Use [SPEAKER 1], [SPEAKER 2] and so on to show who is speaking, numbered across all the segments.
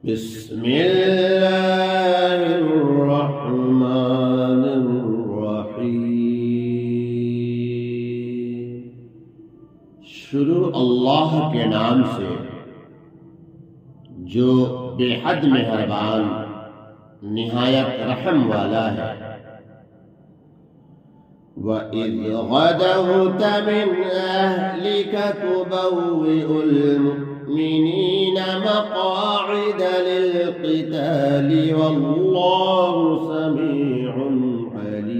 [SPEAKER 1] بسم اللہ الرحمن الرحیم۔ شروع اللہ کے نام سے جو بے حد مہربان نہایت رحم والا ہے۔ وَإِذْ غَدَوْتَ مِنْ أَهْلِكَ تُبَوِّئُ الْمُؤْمِنِينَ مَقَاعِدَ لِلْقِتَالِ وَاللَّهُ سَمِيعٌ عَلِيمٌ۔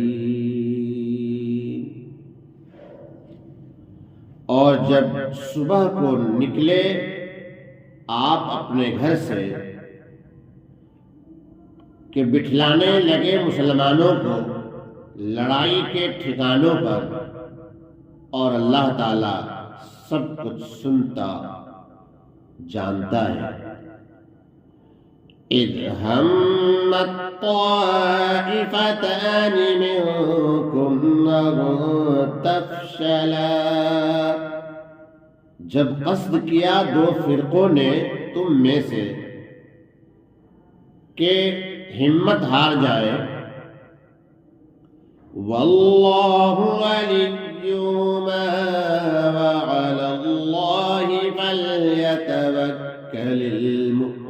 [SPEAKER 1] اور جب صبح کو نکلے آپ اپنے گھر سے کہ بٹھلانے لگے مسلمانوں کو لڑائی کے ٹھکانوں پر، اور اللہ تعالی سب کچھ سنتا جانتا ہے۔ اذ ہمت طائفتان منکم ان تفشلا، جب قصد کیا دو فرقوں نے تم میں سے کہ ہمت ہار جائے۔ واللہ ولیہما وعلی اللہ فلیتوکل المؤمنون،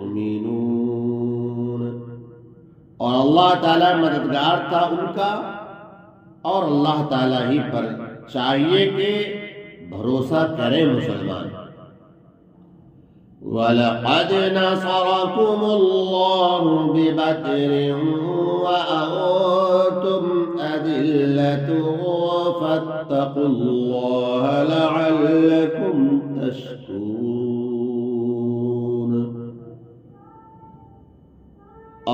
[SPEAKER 1] اور اللہ تعالی مددگار تھا ان کا، اور اللہ تعالی ہی پر چاہیے کہ بھروسہ کریں مسلمان۔ وَلَقَدْ نَصَرَكُمُ اللَّهُ بِبَدْرٍ وَأَنْتُمْ أَذِلَّةٌ فَاتَّقُوا اللَّهَ لَعَلَّكُمْ تَشْكُرُونَ۔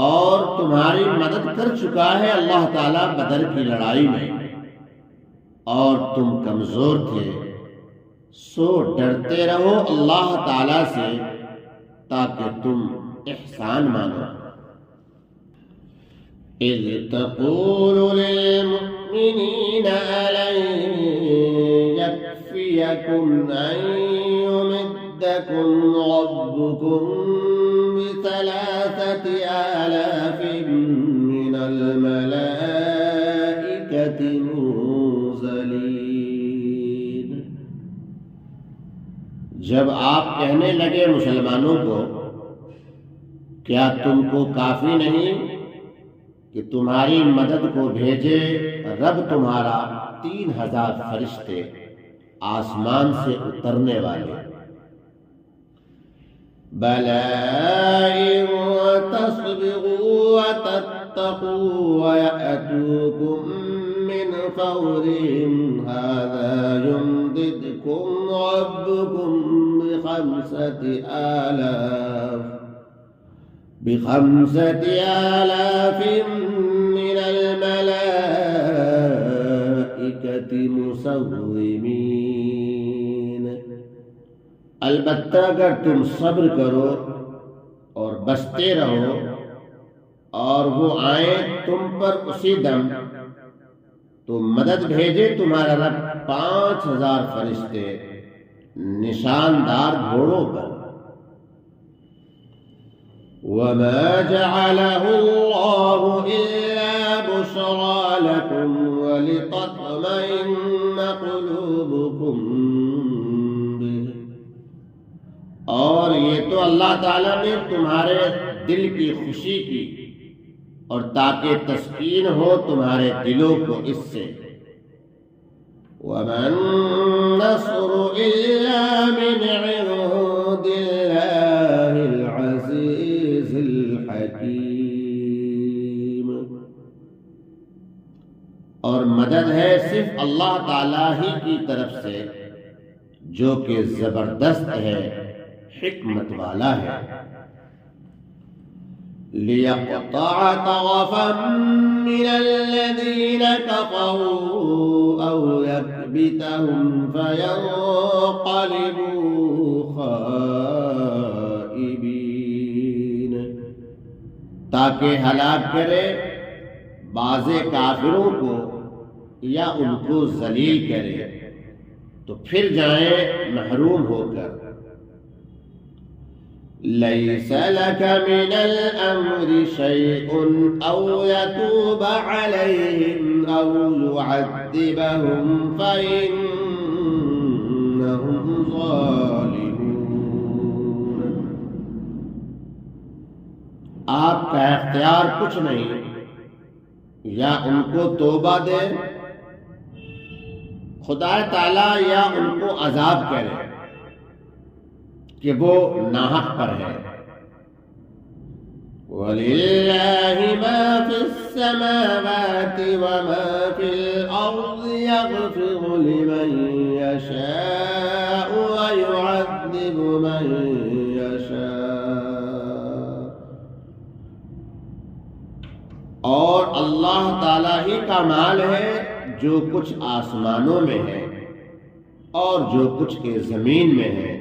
[SPEAKER 1] اور تمہاری مدد کر چکا ہے اللہ تعالیٰ بدر کی لڑائی میں، اور تم کمزور تھے، سو ڈرتے رہو اللہ تعالی سے تاکہ تم احسان مانو۔ اذ تقول للمؤمنین ألن يكفيكم أن يمدكم ربكم بثلاثة آلاف من الملائكة منزلين۔ جب آپ کہنے لگے مسلمانوں کو، کیا تم کو کافی نہیں کہ تمہاری مدد کو بھیجے رب تمہارا 3000 فرشتے آسمان سے اترنے والے؟ بَلَىٰ إِن تَصْبِرُوا وَتَتَّقُوا وَيَأْتُوكُم مِّنْ فَوْرِهِمْ هَٰذَا يُمْدِدْكُمْ رَبُّكُم بِخَمْسَةِ آلَافٍ مِّنَ الْمَلَائِكَةِ مُسَوِّمِينَ۔ البتہ اگر تم صبر کرو اور بچتے رہو اور وہ آئیں تم پر اسی دم، تو مدد بھیجے تمہارا رب 5000 فرشتے نشاندار گھوڑوں پر۔ وَمَا جَعَلَهُ اللَّهُ إِلَّا بُشْرَىٰ لَكُمْ وَلِتَطْمَئِنَّ قُلُوبُكُمْ بِهِ، اور یہ تو اللہ تعالیٰ نے تمہارے دل کی خوشی کی، اور تاکہ تسکین ہو تمہارے دلوں کو اس سے۔ وَمَا النَّصْرُ إِلَّا مِنْ عِندِ اللَّهِ الْعَزِيزِ الْحَكِيمِ، اور مدد ہے صرف اللہ تعالیٰ ہی کی طرف سے جو کہ زبردست ہے، حکمت والا ہے۔ لِيَقْطَعَ طَرَفًا مِّنَ الَّذِينَ كَفَرُوا أَوْ يَكْبِتَهُمْ فَيَنقَلِبُوا خَائِبِينَ، تاکہ ہلاک کرے بعض کافروں کو یا ان کو ذلیل کرے تو پھر جائیں محروم ہو کر۔ ليس لك من الأمر شيء أو يتوب عليهم أو يعذبهم فإنهم ظالمون۔ آپ کا اختیار کچھ نہیں، یا ان کو توبہ دے خدا تعالی، یا ان کو عذاب کرے کہ وہ ناحق پر ہے۔ وَلِلَّهِ مَا فِي السَّمَاوَاتِ وَمَا فِي الْأَرْضِ يَغْفِرُ لِمَن يَشَاءُ وَيُعَذِّبُ مَن يَشَاءُ۔ اور اللہ تعالیٰ ہی کا مال ہے جو کچھ آسمانوں میں ہے اور جو کچھ کے زمین میں ہے،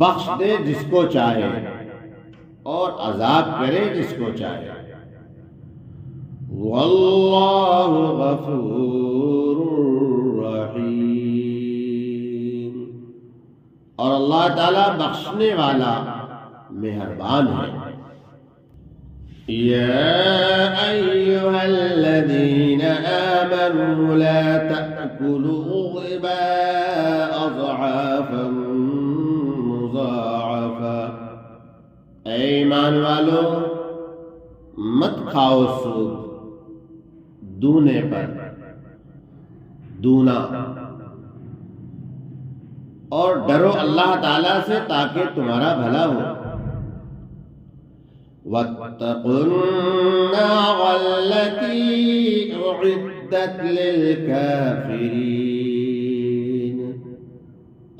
[SPEAKER 1] بخش دے جس کو چاہے اور عذاب کرے جس کو چاہے۔ واللہ غفور رحیم، اور اللہ تعالیٰ بخشنے والا مہربان ہے۔ يا أيها الذين آمنوا لا تأكلوا الربا أضعافا مضاعفا، اے ایمان والو مت کھاؤ سود دونے پر دونا، اور ڈرو اللہ تعالیٰ سے تاکہ تمہارا بھلا ہو۔ وَاتَّقُوا النَّارَ الَّتِي أُعِدَّتْ لِلْكَافِرِينَ،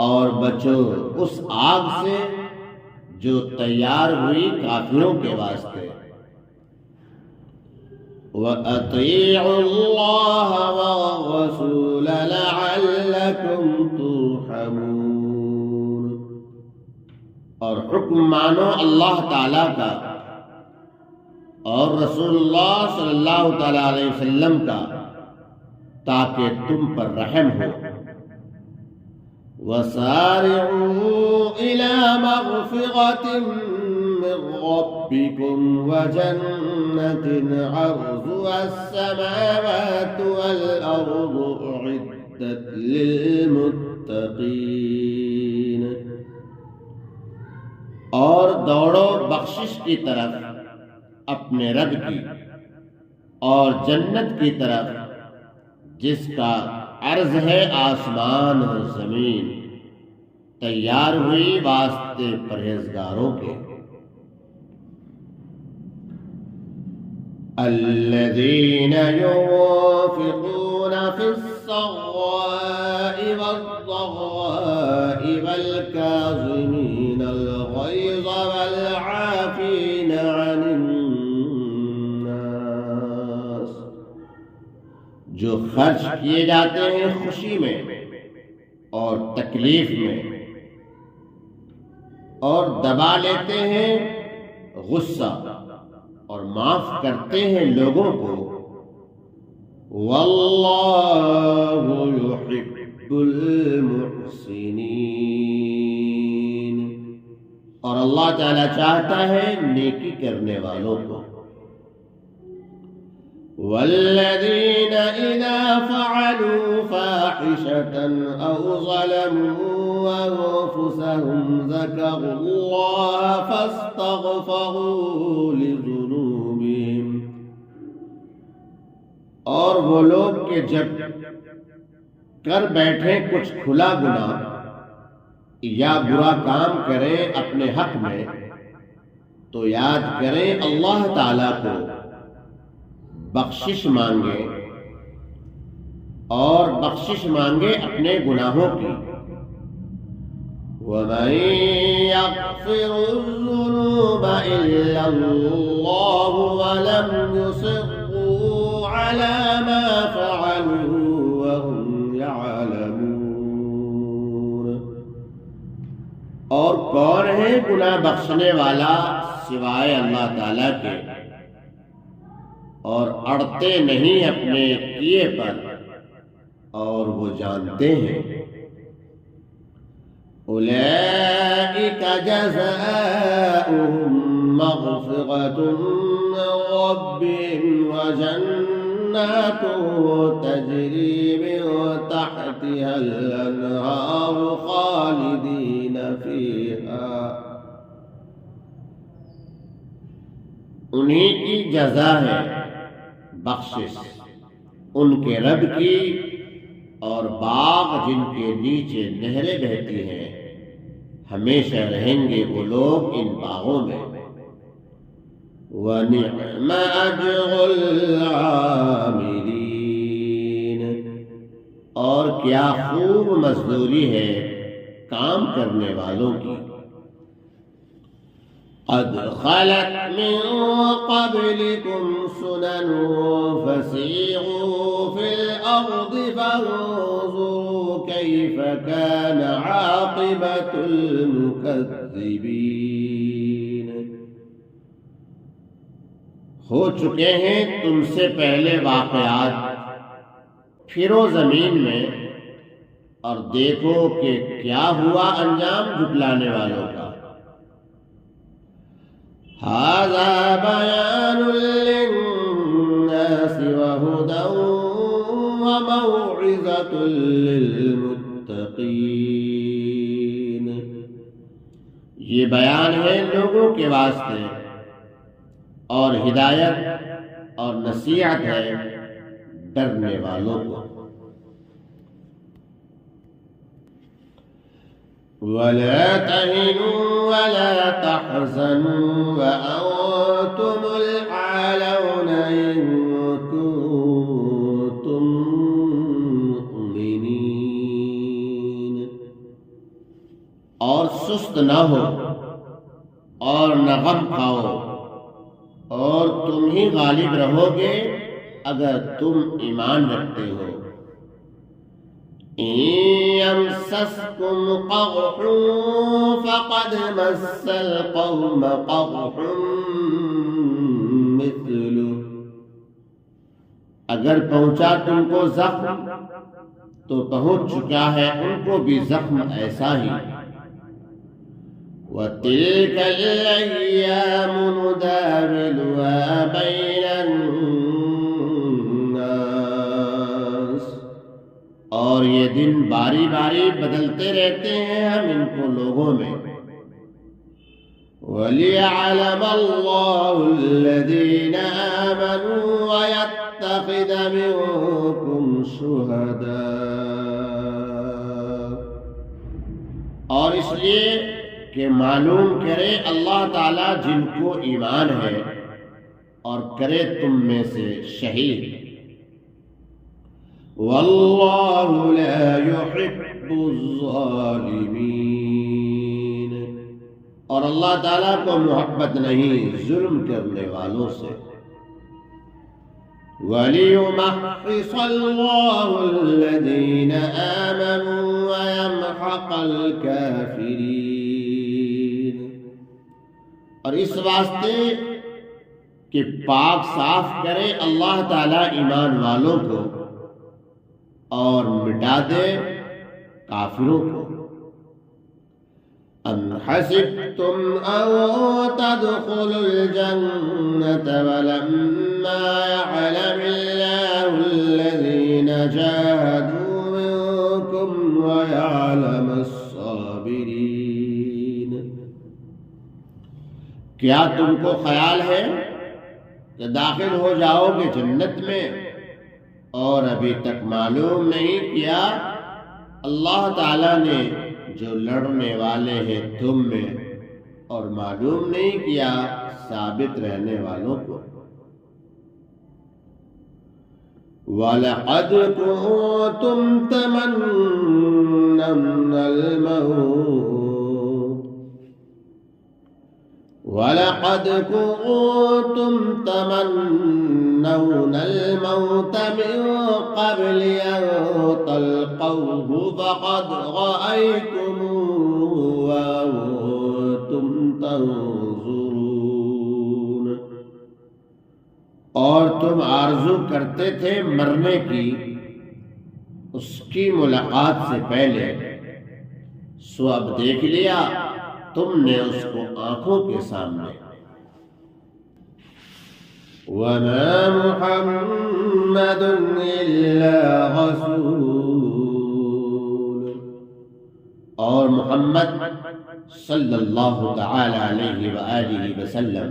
[SPEAKER 1] اور بچو اس آگ سے جو تیار ہوئی کافروں کے واسطے۔ وَأَطِيعُوا اللَّهَ وَالرَّسُولَ لَعَلَّكُمْ تُرْحَمُونَ، اور حکم مانو اللہ تعالیٰ کا اور رسول اللہ صلی اللہ تعالی علیہ وسلم کا تاکہ تم پر رحم ہو۔ وَسَارِعُوا إِلَى مَغْفِرَةٍ مِّن رَّبِّكُمْ وَجَنَّةٍ عَرْضُهَا السَّمَاوَاتُ وَالْأَرْضُ أُعِدَّتْ لِلْمُتَّقِينَ، اور دوڑو بخشش کی طرف اپنے رب کی، اور جنت کی طرف جس کا عرض ہے آسمان اور زمین، تیار ہوئی واسطے پرہیزگاروں کے۔ الذين ينفقون في السراء والضراء والكاظمين الغيظ والعافين عن الناس، جو خرچ کیے جاتے ہیں خوشی میں اور تکلیف میں، اور دبا لیتے ہیں غصہ اور معاف کرتے ہیں لوگوں کو۔ واللہ یحب المحسنین، اور اللہ تعالی چاہتا ہے نیکی کرنے والوں کو۔ والذین اذا فعلوا فاحشة او ظلموا انفسهم ذکروا اللہ فاستغفروا لذنوبهم، اور وہ لوگ کہ جب کر بیٹھیں کچھ کھلا گناہ یا برا کام کریں اپنے حق میں، تو یاد کریں اللہ تعالیٰ کو، بخشش مانگے اور بخشش مانگے اپنے گناہوں کی۔ وَمَن يَغْفِرُ الذُّنُوبَ إِلَّا اللَّهُ وَلَمْ يُصِرُّوا عَلَى مَا فَعَلُوا وَهُمْ يَعْلَمُونَ، اور کون ہے گناہ بخشنے والا سوائے اللہ تعالیٰ کے، اور اڑتے نہیں اپنے کیے پر، اور وہ جانتے ہیں۔ أولئك جزاؤهم مغفرة من ربهم وجنات تجري من تحتها الأنهار خالدين فيها انہی کی جزا ہے بخشش ان کے رب کی، اور باغ جن کے نیچے نہریں بہتی ہیں، ہمیشہ رہیں گے وہ لوگ ان باغوں میں۔ وَنِعْمَ أَجْرُ الْعَامِلِينَ، اور کیا خوب مزدوری ہے کام کرنے والوں کی۔ قد خلت من قبلكم سنن فسيروا في الأرض فانظروا كيف كان عاقبة المكذبين۔ ہو چکے ہیں تم سے پہلے واقعات، پھرو زمین میں اور دیکھو کہ کیا ہوا انجام جھٹلانے والوں کا۔ هذا بيان للناس وهدى وموعظة للمتقين، یہ بیان ہے لوگوں کے واسطے اور ہدایت اور نصیحت ہے ڈرنے والوں کو۔ وَلَا تَهِنُوا وَلَا تَحْزَنُوا وَأَنْتُمُ الْأَعْلَوْنَ إِن كُنتُم مُّؤْمِنِينَ، اور سست نہ ہو اور نہ غم کھاؤ، اور تم ہی غالب رہو گے اگر تم ایمان رکھتے ہو۔ إن يمسسكم قرح فقد مس القوم قرح مثله، اگر پہنچا تم کو زخم تو پہنچ چکا ہے ان کو بھی زخم ایسا ہی۔ وَتِلْكَ الْأَيَّامُ نُدَاوِلُهَا بَيْنَ النَّاسِ، اور یہ دن باری باری بدلتے رہتے ہیں ہم ان کو لوگوں میں۔ وَلِيَعْلَمَ اللَّهُ الَّذِينَ آمَنُوا وَيَتَّخِذَ مِنكُمْ شُهَدَاءَ، اور اس لیے کہ معلوم کرے اللہ تعالی جن کو ایمان ہے اور کرے تم میں سے شہید۔ واللہ لا يحب الظالمین، اور اللہ تعالیٰ کو محبت نہیں ظلم کرنے والوں سے۔ وَلِيُمَحِّصَ اللَّهُ الَّذِينَ آمَنُوا وَيَمْحَقَ الْكَافِرِينَ، اور اس واسطے کہ پاک صاف کرے اللہ تعالیٰ ایمان والوں کو اور مٹا دے کافروں کو۔ ام حسبتم ان تدخلوا الجنة ولما يعلم الله الذين جاهدوا منكم ويعلم الصابرين، کیا تم کو خیال ہے کہ داخل ہو جاؤ گے جنت میں اور ابھی تک معلوم نہیں کیا اللہ تعالیٰ نے جو لڑنے والے ہیں تم میں، اور معلوم نہیں کیا ثابت رہنے والوں کو۔ وَلَقَدْ كُنْتُمْ تَمَنَّوْنَ الْمَوْتَ وَلَقَدْ كُنْتُمْ تَمَنَّوْنَ الْمَوْتَ مِنْ قَبْلِ أَنْ تَلْقَوْهُ فَقَدْ رَأَيْتُمُوهُ وَأَنْتُمْ تَنْظُرُونَ، اور تم آرزو کرتے تھے مرنے کی اس کی ملاقات سے پہلے، سو اب دیکھ لیا تم نے اس کو آنکھوں کے سامنے۔
[SPEAKER 2] وما محمد إلا رسول،
[SPEAKER 1] اور محمد صلی اللہ تعالی علیہ وآلہ وسلم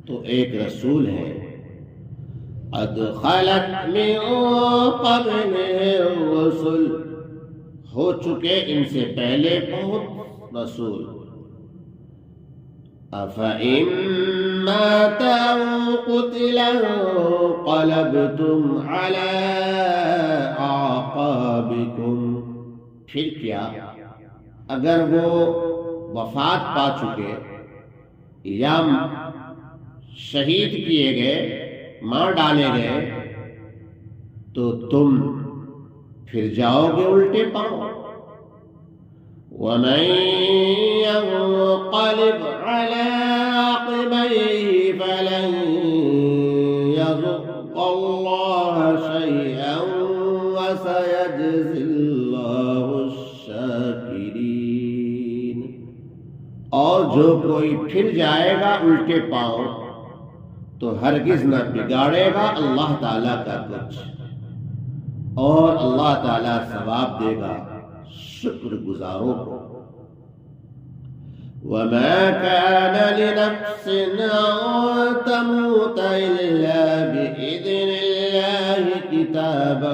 [SPEAKER 1] تو ایک رسول ہے،
[SPEAKER 2] قد خلت من قبله الرسل،
[SPEAKER 1] ہو چکے ان سے پہلے بہت رسول،
[SPEAKER 2] أفإن مات أو قتل انقلبتم على أعقابكم،
[SPEAKER 1] پھر کیا اگر وہ وفات پا چکے یا شہید کیے گئے، مار ڈالے گئے، تو تم پھر جاؤ گے الٹے پاؤں۔
[SPEAKER 2] ومن ينقلب على عقبيه فلن يضر الله شيئا وسيجزي الله الشاكرين،
[SPEAKER 1] اور جو کوئی پھر جائے گا الٹے پاؤں تو ہرگز نہ بگاڑے گا اللہ تعالیٰ کا کچھ، اور اللہ تعالیٰ ثواب دے گا شکر گزاروں کو۔
[SPEAKER 2] وما كان لنفس أن تموت إلا بإذن الله كتابا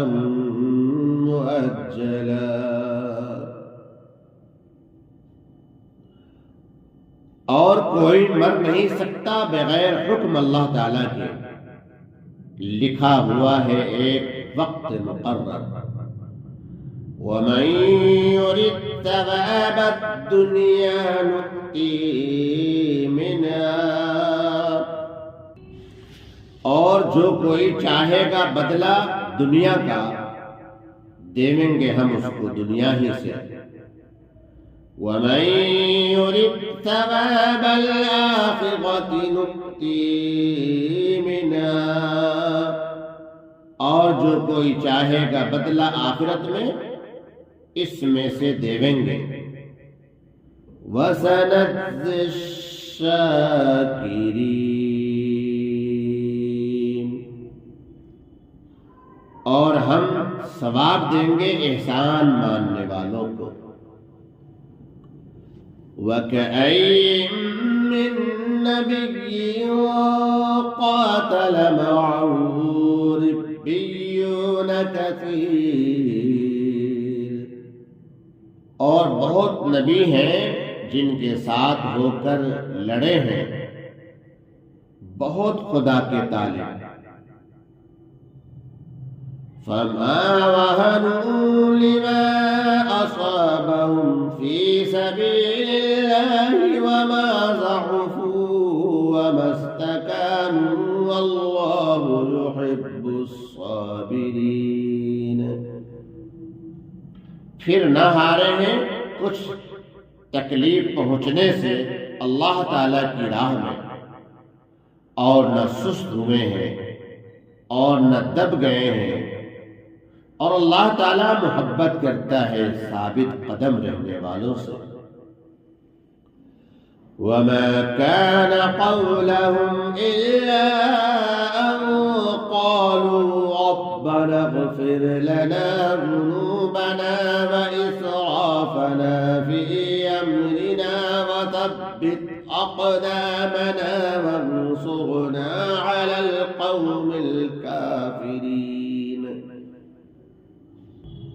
[SPEAKER 2] مؤجلا،
[SPEAKER 1] اور کوئی مر نہیں سکتا بغیر حکم اللہ تعالیٰ کے، لکھا ہوا ہے ایک وقت مقرر۔
[SPEAKER 2] ومن يرد ثواب الدنيا نؤتيه منها،
[SPEAKER 1] اور جو کوئی چاہے گا بدلہ دنیا کا، دیں گے ہم اس کو دنیا ہی سے۔
[SPEAKER 2] ومن يرد ثواب الآخرة نؤتيه منها،
[SPEAKER 1] اور جو کوئی چاہے گا بدلہ آخرت میں، اس میں سے دیویں گے۔
[SPEAKER 2] وسنجزي الشاكرين،
[SPEAKER 1] اور ہم ثواب دیں گے احسان ماننے والوں کو۔
[SPEAKER 2] وكأين من نبي قاتل معه ربيون كثير،
[SPEAKER 1] اور بہت نبی ہیں جن کے ساتھ ہو کر لڑے ہیں بہت خدا کے طالب۔
[SPEAKER 2] فما وهنوا لما أصابهم في سبيل الله وما ضعفوا وما استكانوا والله يحب الصابرين،
[SPEAKER 1] پھر نہ ہارے ہیں کچھ تکلیف پہنچنے سے اللہ تعالی کی راہ میں، اور نہ سست ہوئے ہیں اور نہ دب گئے ہیں، اور اللہ تعالیٰ محبت کرتا ہے ثابت قدم رہنے والوں سے۔
[SPEAKER 2] وما كان قولهم إلا أن قالوا ربنا اغفر لنا ذنوبنا وإسرافنا في أمرنا وثبت أقدامنا وانصرنا على القوم الكافرين،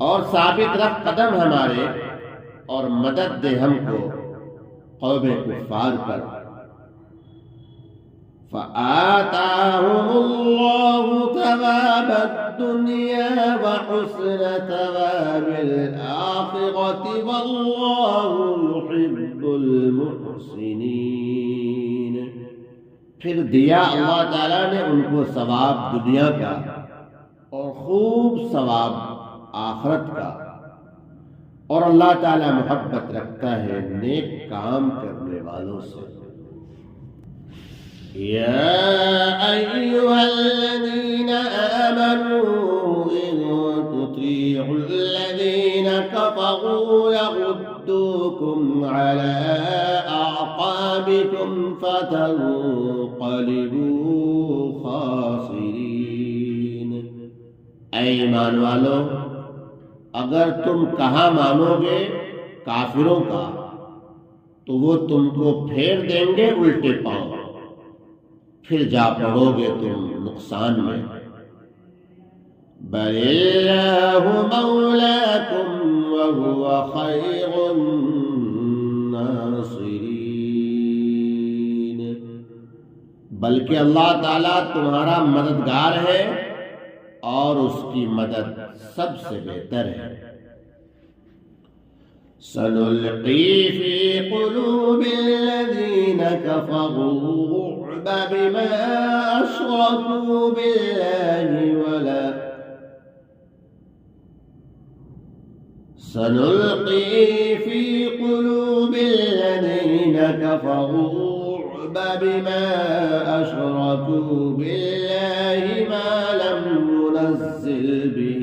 [SPEAKER 1] اور ثابت رکھ قدم ہمارے، اور مدد دے ہم کو قوم کفار پر۔
[SPEAKER 2] فآتاهم الله ثواب الدنيا وحسن ثواب الآخرة والله يحب المحسنين،
[SPEAKER 1] پھر دیا اللہ تعالیٰ نے ان کو ثواب دنیا کا اور خوب ثواب آخرت کا، اور اللہ تعالیٰ محبت رکھتا ہے نیک کام کرنے والوں سے۔
[SPEAKER 2] يا أيها الذين آمنوا إن تطيعوا الذين كفروا يغدوكم على أعقابكم فتنقلبوا خاسرين۔
[SPEAKER 1] اے ایمان والو، اگر تم کہاں مانو گے کافروں کا تو وہ تم کو پھیر دیں گے الٹے پاؤں، پھر جا پڑو گے تم نقصان میں۔
[SPEAKER 2] بل اللہ مولاکم وهو خیر الناصرین۔
[SPEAKER 1] بلکہ اللہ تعالیٰ تمہارا مددگار ہے اور اس کی مدد سب سے بہتر ہے۔
[SPEAKER 2] سنلقي في قلوب الذين كفروا الرعب بما أشركوا بالله سنلقي في قلوب الذين كفروا الرعب بما أشركوا بالله ما لم ينزل به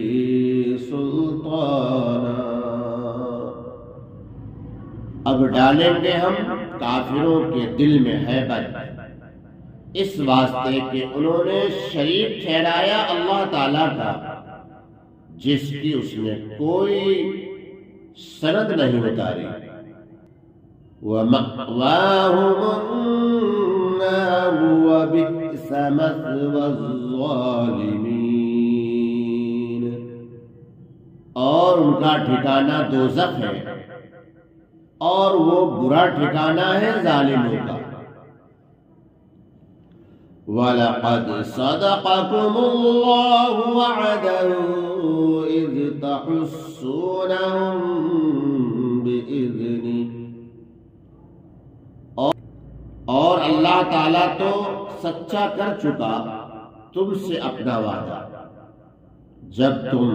[SPEAKER 2] سلطانا۔
[SPEAKER 1] اب ڈالیں گے ہم کافروں کے دل میں ہیبت، اس واسطے کہ انہوں نے شریک ٹھہرایا اللہ تعالیٰ کا جس کی اس نے کوئی سند نہیں اتاری۔
[SPEAKER 2] وَمَأْوَاهُمُ النَّارُ وَبِئْسَ مَثْوَى الظَّالِمِينَ۔
[SPEAKER 1] اور ان کا ٹھکانہ دوزخ ہے اور وہ برا ٹھکانہ ہے ظالموں کا۔
[SPEAKER 2] وَلَقَدْ صَدَقَكُمُ اللَّهُ وَعْدَهُ إِذْ تَحُسُّونَهُم بِإِذْنِهِ۔
[SPEAKER 1] اور اللہ تعالیٰ تو سچا کر چکا تم سے اپنا وعدہ، جب تم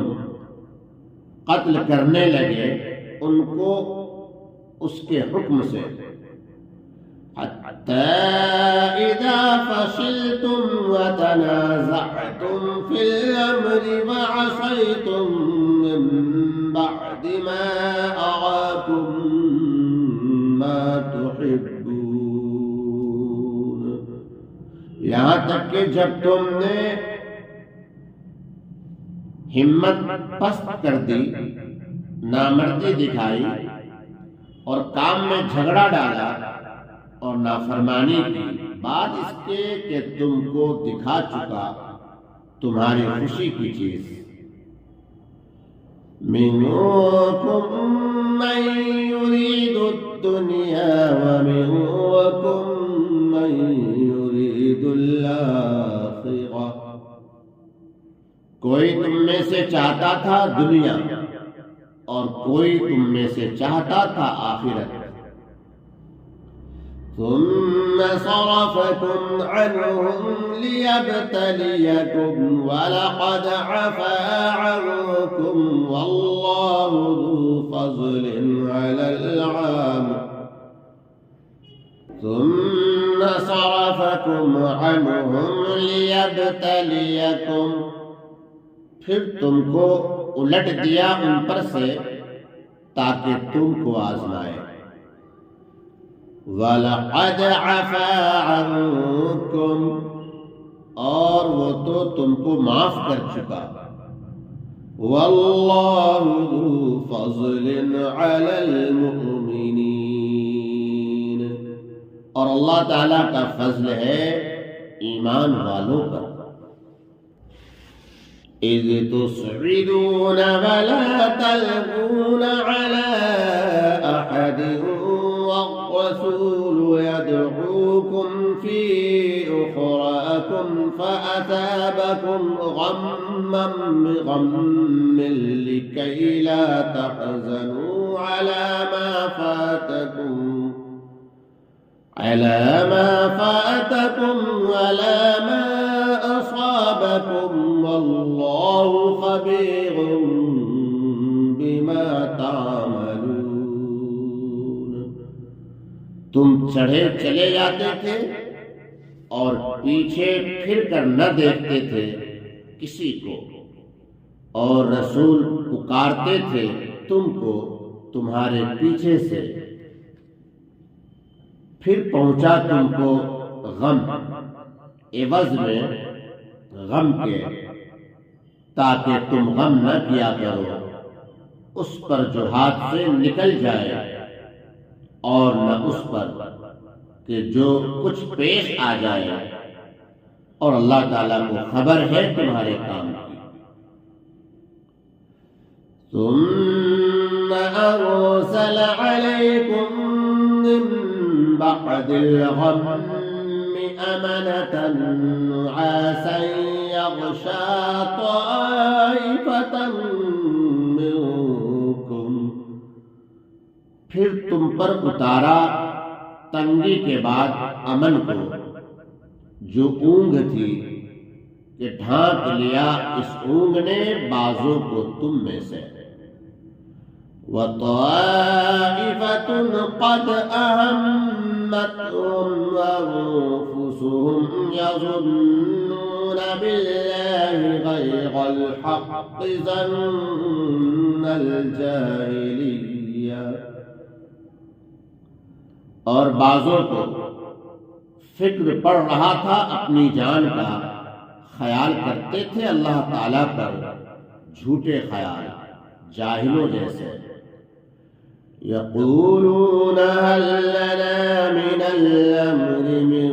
[SPEAKER 1] قتل کرنے لگے ان کو اس کے حکم سے،
[SPEAKER 2] حتى إذا فشلتم وتنازعتم في الأمر وعصيتم من بعد ما أراكم ما تحبون۔
[SPEAKER 1] یہاں تک کہ جب تم نے ہمت پست کر دی، نامردی دکھائی اور کام میں جھگڑا ڈالا اور نافرمانی کی، بعد اس کے کہ تم کو دکھا چکا تمہاری خوشی کی چیز۔
[SPEAKER 2] منكم من يريد الدنيا ومنكم من يريد الآخرة۔
[SPEAKER 1] کوئی تم میں سے چاہتا تھا دنیا اور کوئی تم میں سے چاہتا تھا آخرت۔
[SPEAKER 2] ثم صرفكم عنهم ليبتليكم ولقد عفا عنكم والله ذو فضل على العالمين۔ ثم صرفكم عنهم ليبتليكم،
[SPEAKER 1] پھر تم کو الٹ دیا ان پر سے تاکہ تم کو آزمائے۔
[SPEAKER 2] وَلَقَدْ عَفَا عَنْكُمْ،
[SPEAKER 1] اور وہ تو تم کو معاف کر چکا۔
[SPEAKER 2] وَاللَّهُ ذُو فَضْلٍ عَلَى الْمُؤْمِنِينَ،
[SPEAKER 1] اور اللہ تعالیٰ کا فضل ہے ایمان والوں پر۔
[SPEAKER 2] إِذْ تُصْعِدُونَ وَلَا تَلْوُونَ عَلَى أَحَدٍ والرسول يدعوكم في أخراكم فأثابكم غما بغم لكي لا تحزنوا على ما فاتكم ولا ما أصابكم والله خبير بما تعملون۔
[SPEAKER 1] تم چڑھے چلے جاتے تھے اور پیچھے پھر کر نہ دیکھتے تھے کسی کو، اور رسول پکارتے تھے تم کو تمہارے پیچھے سے، پھر پہنچا تم کو غم عوض میں غم کے، تاکہ تم غم نہ کیا کرو اس پر جو ہاتھ سے نکل جائے، اور نہ اس پر کہ جو کچھ پیش آ جائے، اور اللہ تعالیٰ کو خبر ہے تمہارے کام کی۔
[SPEAKER 2] ثم أرسل عليكم من بعد الغم أمنة نعاسا يغشى طائفة منكم،
[SPEAKER 1] پھر تم پر اتارا تنگی کے بعد امن کو، جو اونگ تھی کہ ڈھانک لیا اس اونگ نے بازوں کو تم میں سے۔
[SPEAKER 2] وطائفة قد أهمتهم أنفسهم يظنون بالله غير الحق ظن الجاهلية،
[SPEAKER 1] اور بعضوں کو فکر پڑ رہا تھا اپنی جان کا، خیال کرتے تھے اللہ تعالیٰ پر جھوٹے خیال، جاہلوں جیسے۔
[SPEAKER 2] يقولون هل لنا من الأمر من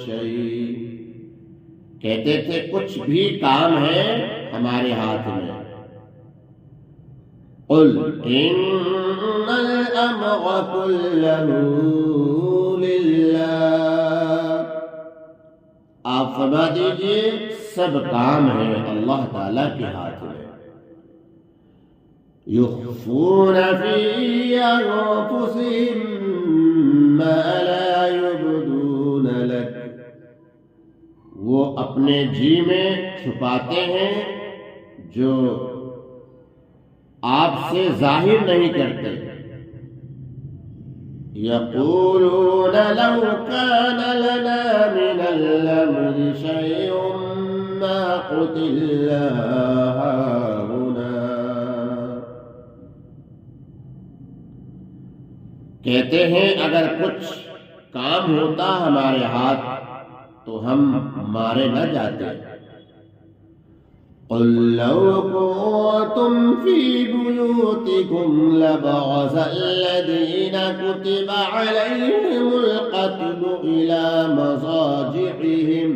[SPEAKER 2] شيء،
[SPEAKER 1] کہتے تھے کچھ بھی کام ہے ہمارے ہاتھ میں۔ قل
[SPEAKER 2] إن الأمر كله لله،
[SPEAKER 1] آپ فرما دیجئے سب کام ہے اللہ تعالیٰ کے ہاتھ میں۔
[SPEAKER 2] يخفون في أنفسهم ما لا يبدون لك،
[SPEAKER 1] وہ اپنے جی میں چھپاتے ہیں جو آپ سے ظاہر نہیں کرتے۔
[SPEAKER 2] يقولون لو كان لنا من الأمر شيء ما قتلنا هاهنا،
[SPEAKER 1] کہتے ہیں اگر کچھ کام ہوتا ہمارے ہاتھ تو ہم مارے نہ جاتے۔
[SPEAKER 2] قل لو كنتم في بيوتكم لبرز الذين كتب عليهم القتل إلى مضاجعهم،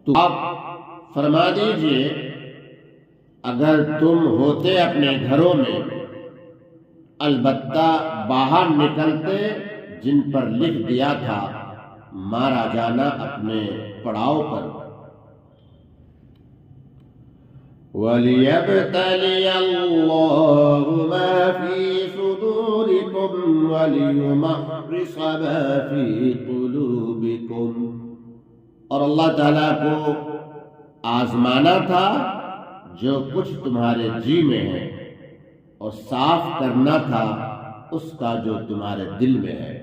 [SPEAKER 1] تو آپ فرما دیجئے اگر تم ہوتے اپنے گھروں میں، البتہ باہر نکلتے جن پر لکھ دیا تھا مارا جانا اپنے پڑاؤ پر۔
[SPEAKER 2] وَلِيَبْتَلِيَ اللَّهُ مَا فِي صُدُورِكُمْ وَلِيُمَحِّصَ مَا فِي قُلُوبِكُمْ،
[SPEAKER 1] اور اللہ تعالیٰ کو آزمانا تھا جو کچھ تمہارے جی میں ہے، اور صاف کرنا تھا اس کا جو تمہارے دل میں ہے۔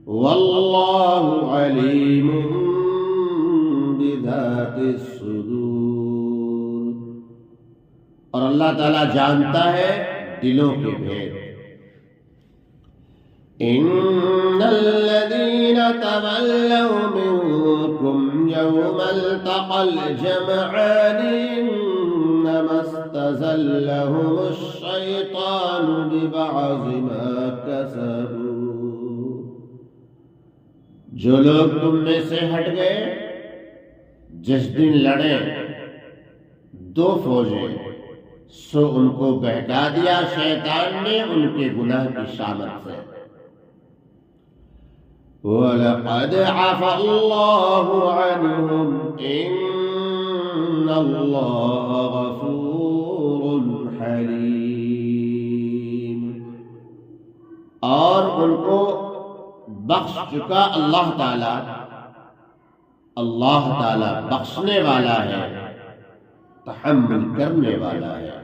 [SPEAKER 2] وَاللَّهُ عَلِيمٌ بِذَاتِ الصُّدُورِ،
[SPEAKER 1] اور اللہ تعالیٰ جانتا ہے دلوں کے بھید۔
[SPEAKER 2] إِنَّ الَّذِينَ تَوَلَّوْا مِنكُمْ يَوْمَ الْتَقَى الْجَمْعَانِ إِنَّمَا اسْتَزَلَّهُمُ الشَّيْطَانُ بِبَعْضِ مَا كَسَبُوا،
[SPEAKER 1] جو لوگ تم میں سے ہٹ گئے جس دن لڑے دو فوجیں، سو ان کو بہکا دیا شیطان نے ان کے گناہ کی شامت سے۔
[SPEAKER 2] وَلَقَدْ عَفَا اللَّهُ عَنْهُمْ إِنَّ اللَّهَ غَفُورٌ حَلِيمٌ،
[SPEAKER 1] اور ان کو بخش چکا اللہ تعالیٰ بخشنے والا ہے، تحمل کرنے والا ہے۔